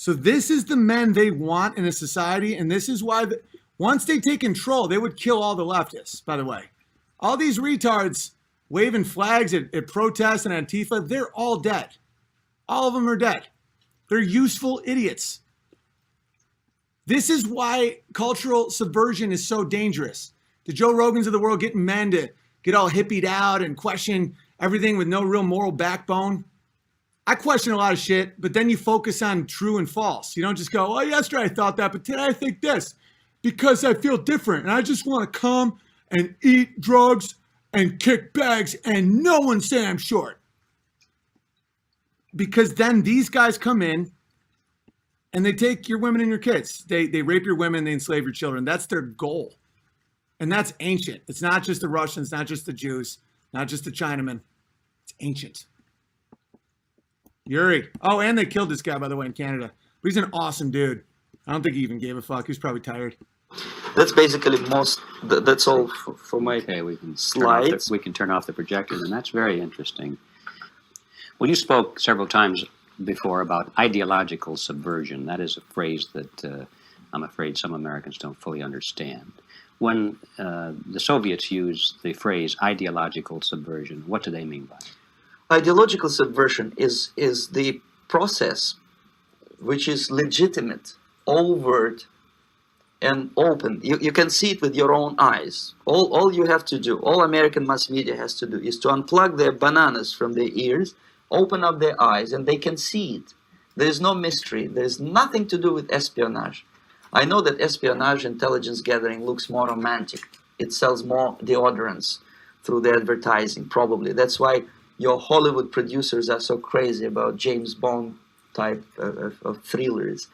So this is the men they want in a society, and this is why once they take control, they would kill all the leftists, by the way. All these retards waving flags at protests and Antifa, they're all dead. All of them are dead. They're useful idiots. This is why cultural subversion is so dangerous. The Joe Rogans of the world getting men to get all hippied out and question everything with no real moral backbone. I question a lot of shit, but then you focus on true and false. You don't just go, oh, yesterday I thought that, but today I think this because I feel different. And I just want to come and eat drugs and kick bags and no one say I'm short. Because then these guys come in and they take your women and your kids. They rape your women, they enslave your children. That's their goal. And that's ancient. It's not just the Russians, not just the Jews, not just the Chinamen. It's ancient. Yuri. Oh, and they killed this guy, by the way, in Canada. But he's an awesome dude. I don't think he even gave a fuck. He was probably tired. That's basically that's all for my slides. We can turn off the projector, and that's very interesting. Well, you spoke several times before about ideological subversion. That is a phrase that I'm afraid some Americans don't fully understand. When the Soviets used the phrase ideological subversion, what do they mean by it? Ideological subversion is the process which is legitimate, overt, and open. You can see it with your own eyes. All you have to do, all American mass media has to do, is to unplug their bananas from their ears, open up their eyes, and they can see it. There is no mystery. There is nothing to do with espionage. I know that espionage intelligence gathering looks more romantic. It sells more deodorants through the advertising, probably. That's why your Hollywood producers are so crazy about James Bond type of thrillers.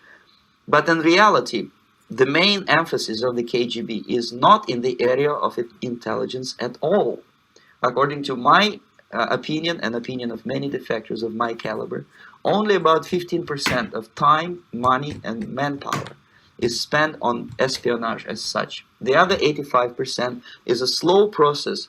But in reality, the main emphasis of the KGB is not in the area of intelligence at all. According to my opinion and opinion of many defectors of my caliber, only about 15% of time, money, and manpower is spent on espionage as such. The other 85% is a slow process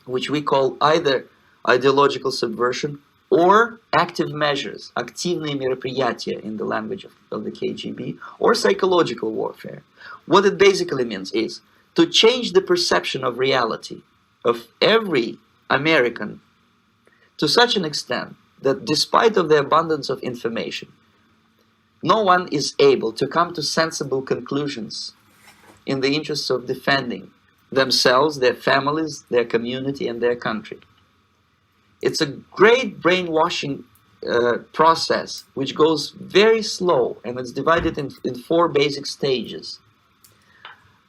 which we call either ideological subversion or active measures, активные мероприятия in the language of the KGB, or psychological warfare. What it basically means is to change the perception of reality of every American to such an extent that despite of the abundance of information, no one is able to come to sensible conclusions in the interests of defending themselves, their families, their community, and their country. It's a great brainwashing process which goes very slow, and it's divided in 4 basic stages.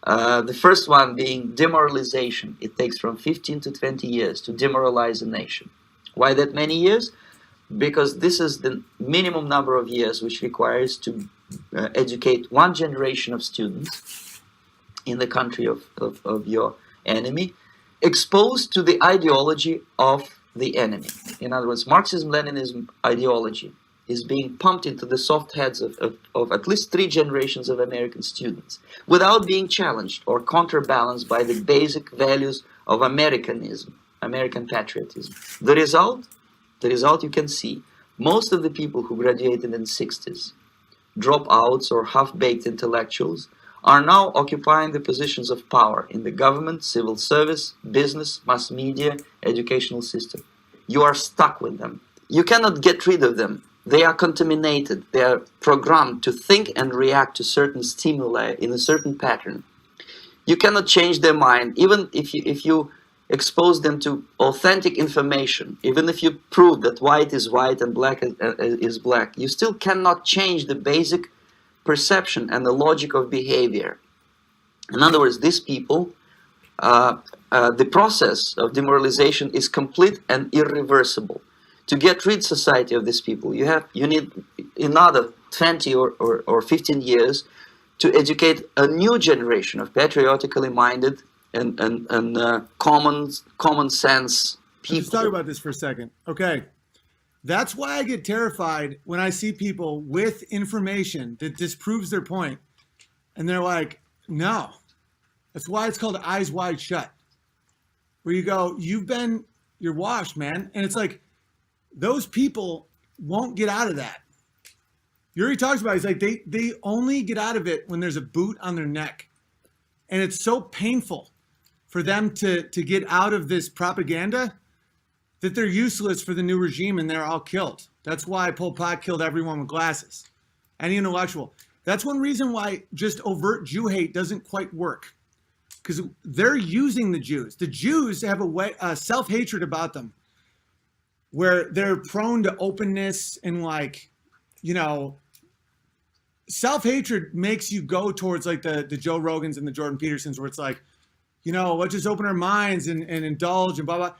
The first one being demoralization. It takes from 15 to 20 years to demoralize a nation. Why that many years? Because this is the minimum number of years which requires to educate one generation of students in the country of your enemy, exposed to the ideology of the enemy. In other words, Marxism-Leninism ideology is being pumped into the soft heads of at least 3 generations of American students without being challenged or counterbalanced by the basic values of Americanism, American patriotism. The result you can see. Most of the people who graduated in the 60s, dropouts or half-baked intellectuals, are now occupying the positions of power in the government, civil service, business, mass media, educational system. You are stuck with them. You cannot get rid of them. They are contaminated. They are programmed to think and react to certain stimuli in a certain pattern. You cannot change their mind, even if you expose them to authentic information, even if you prove that white is white and black is black, you still cannot change the basic perception and the logic of behavior. In other words, these people, the process of demoralization is complete and irreversible. To get rid society of these people, you need another 20 or 15 years to educate a new generation of patriotically minded and common sense people. Let's talk about this for a second. Okay. That's why I get terrified when I see people with information that disproves their point. And they're like, no. That's why it's called eyes wide shut. Where you go, you're washed, man. And it's like, those people won't get out of that. Yuri talks about it. He's like, they only get out of it when there's a boot on their neck. And it's so painful for them to get out of this propaganda that they're useless for the new regime and they're all killed. That's why Pol Pot killed everyone with glasses. Any intellectual. That's one reason why just overt Jew hate doesn't quite work. Because they're using the Jews. The Jews have a self-hatred about them where they're prone to openness and like, you know, self-hatred makes you go towards like the Joe Rogans and the Jordan Petersons where it's like, you know, let's just open our minds and indulge and blah, blah.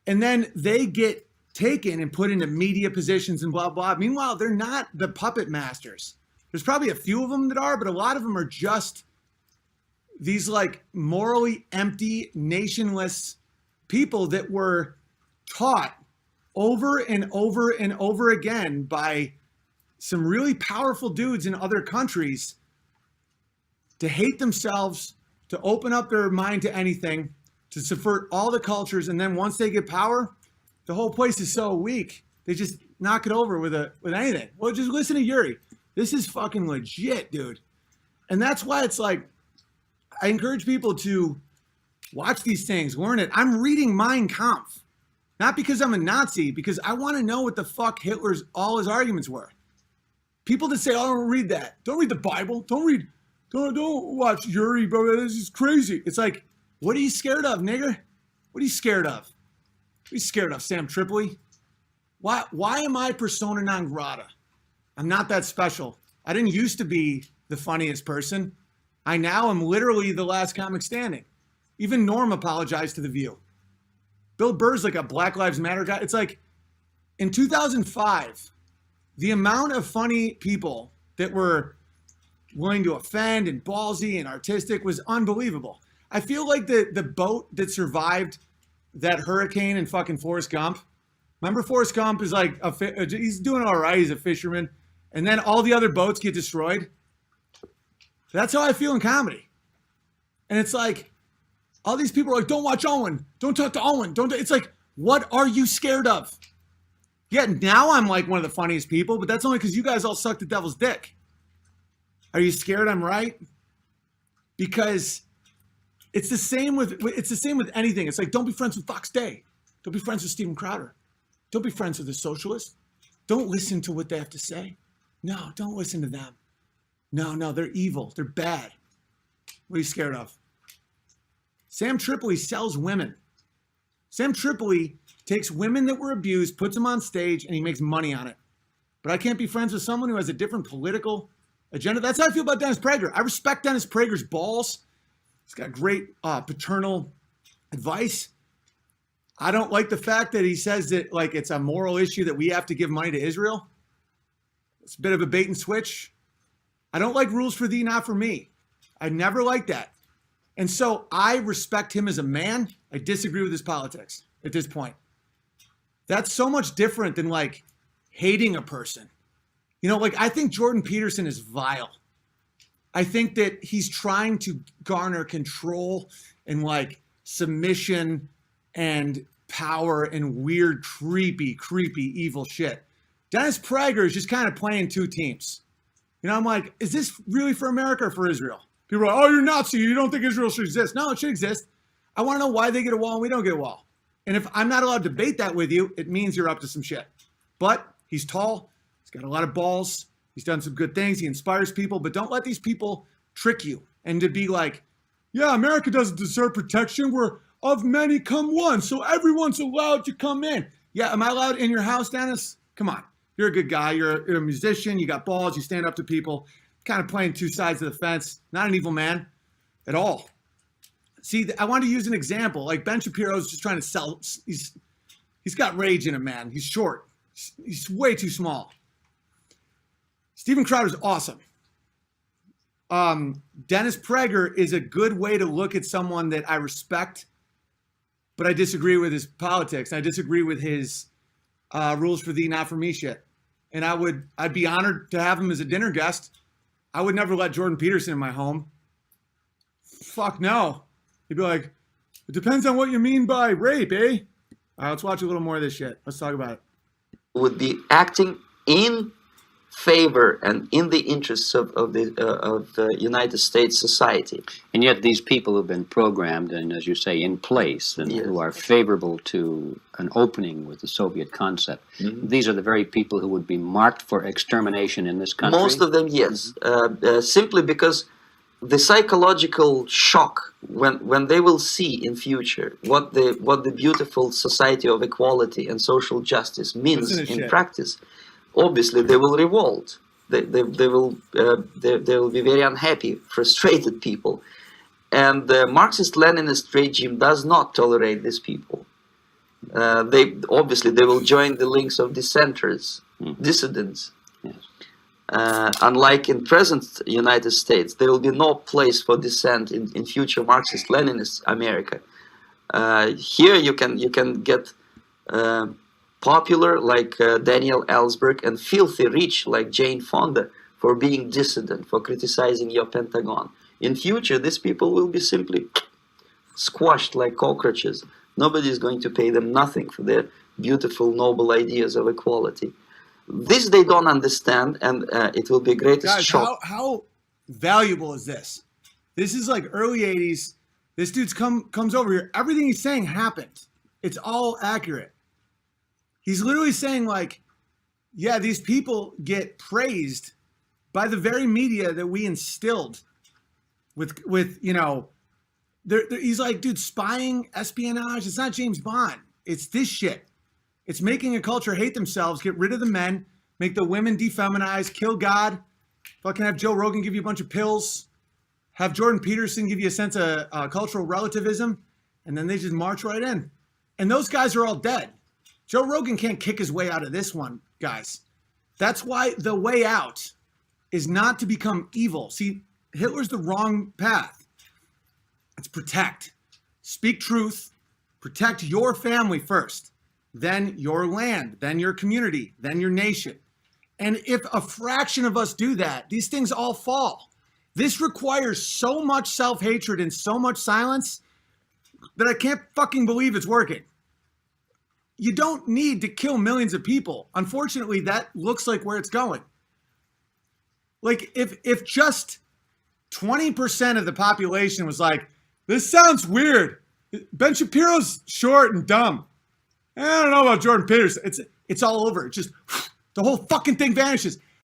And then they get taken and put into media positions and blah, blah. Meanwhile, they're not the puppet masters. There's probably a few of them that are, but a lot of them are just these like morally empty, nationless people that were taught over and over and over again by some really powerful dudes in other countries to hate themselves, to open up their mind to anything, to subvert all the cultures. And then once they get power, the whole place is so weak. They just knock it over with anything. Well, just listen to Yuri. This is fucking legit, dude. And that's why it's like, I encourage people to watch these things, learn it. I'm reading Mein Kampf, not because I'm a Nazi, because I want to know what the fuck all his arguments were. People that say, "Oh, don't read that. Don't read the Bible. Don't watch Yuri, bro. This is crazy." It's like, what are you scared of, nigger? What are you scared of? What are you scared of, Sam Tripoli? Why am I persona non grata? I'm not that special. I didn't used to be the funniest person. I now am literally the last comic standing. Even Norm apologized to The View. Bill Burr's like a Black Lives Matter guy. It's like, in 2005, the amount of funny people that were willing to offend and ballsy and artistic was unbelievable. I feel like the boat that survived that hurricane in fucking Forrest Gump. Remember Forrest Gump is like, he's doing all right. He's a fisherman. And then all the other boats get destroyed. That's how I feel in comedy. And it's like, all these people are like, don't watch Owen. Don't talk to Owen. It's like, what are you scared of? Yeah, now I'm like one of the funniest people, but that's only because you guys all suck the devil's dick. Are you scared I'm right? Because it's the same with anything. It's like, don't be friends with Fox Day. Don't be friends with Steven Crowder. Don't be friends with a socialist. Don't listen to what they have to say. No, don't listen to them. No, they're evil. They're bad. What are you scared of? Sam Tripoli sells women. Sam Tripoli takes women that were abused, puts them on stage, and he makes money on it. But I can't be friends with someone who has a different political agenda. That's how I feel about Dennis Prager. I respect Dennis Prager's balls. He's got great paternal advice. I don't like the fact that he says that like it's a moral issue that we have to give money to Israel. It's a bit of a bait and switch. I don't like rules for thee, not for me. I never liked that. And so I respect him as a man. I disagree with his politics at this point. That's so much different than like hating a person. You know, like I think Jordan Peterson is vile. I think that he's trying to garner control and like submission and power and weird, creepy, evil shit. Dennis Prager is just kind of playing two teams. You know, I'm like, is this really for America or for Israel? People are like, oh, you're Nazi. You don't think Israel should exist. No, it should exist. I want to know why they get a wall and we don't get a wall. And if I'm not allowed to debate that with you, it means you're up to some shit. But he's tall. He's got a lot of balls. He's done some good things. He inspires people. But don't let these people trick you and to be like, yeah, America doesn't deserve protection. We're of many come one. So everyone's allowed to come in. Yeah, am I allowed in your house, Dennis? Come on. You're a good guy. You're a musician. You got balls. You stand up to people. Kind of playing two sides of the fence. Not an evil man at all. See, I want to use an example. Like Ben Shapiro's just trying to sell. He's got rage in him, man. He's short. He's way too small. Steven Crowder's awesome. Dennis Prager is a good way to look at someone that I respect, but I disagree with his politics. I disagree with his rules for thee, not for me shit. And I'd be honored to have him as a dinner guest. I would never let Jordan Peterson in my home. Fuck no. He'd be like, it depends on what you mean by rape, eh? All right, let's watch a little more of this shit. Let's talk about it. Would be acting in favor and in the interests of the United States society. And yet these people who've been programmed and, as you say, in place and Yes. who are favorable to an opening with the Soviet concept, these are the very people who would be marked for extermination in this country? Most of them, yes. Simply because the psychological shock when they will see in future what the beautiful society of equality and social justice means Listen to in shit. practice, obviously they will revolt. They will be very unhappy, frustrated people, and the Marxist-Leninist regime does not tolerate these people. They will join the links of dissenters, dissidents. Yes. Unlike in present United States, there will be no place for dissent in future Marxist-Leninist America. Here you can get popular like Daniel Ellsberg and filthy rich like Jane Fonda for being dissident, for criticizing your Pentagon. In future, these people will be simply squashed like cockroaches. Nobody is going to pay them nothing for their beautiful, noble ideas of equality. This they don't understand, and it will be a greatest Guys, shock. how valuable is this? This is like early 80s. This dude's comes over here. Everything he's saying happened. It's all accurate. He's literally saying like, yeah, these people get praised by the very media that we instilled with he's like, dude, spying, espionage, it's not James Bond. It's this shit. It's making a culture hate themselves, get rid of the men, make the women defeminize, kill God, fucking have Joe Rogan give you a bunch of pills, have Jordan Peterson give you a sense of cultural relativism, and then they just march right in. And those guys are all dead. Joe Rogan can't kick his way out of this one, guys. That's why the way out is not to become evil. See, Hitler's the wrong path. It's protect. Speak truth. Protect your family first. Then your land, then your community, then your nation. And if a fraction of us do that, these things all fall. This requires so much self-hatred and so much silence that I can't fucking believe it's working. You don't need to kill millions of people. Unfortunately, that looks like where it's going. Like if just 20% of the population was like, this sounds weird. Ben Shapiro's short and dumb. I don't know about Jordan Peterson. It's all over. It's just the whole fucking thing vanishes.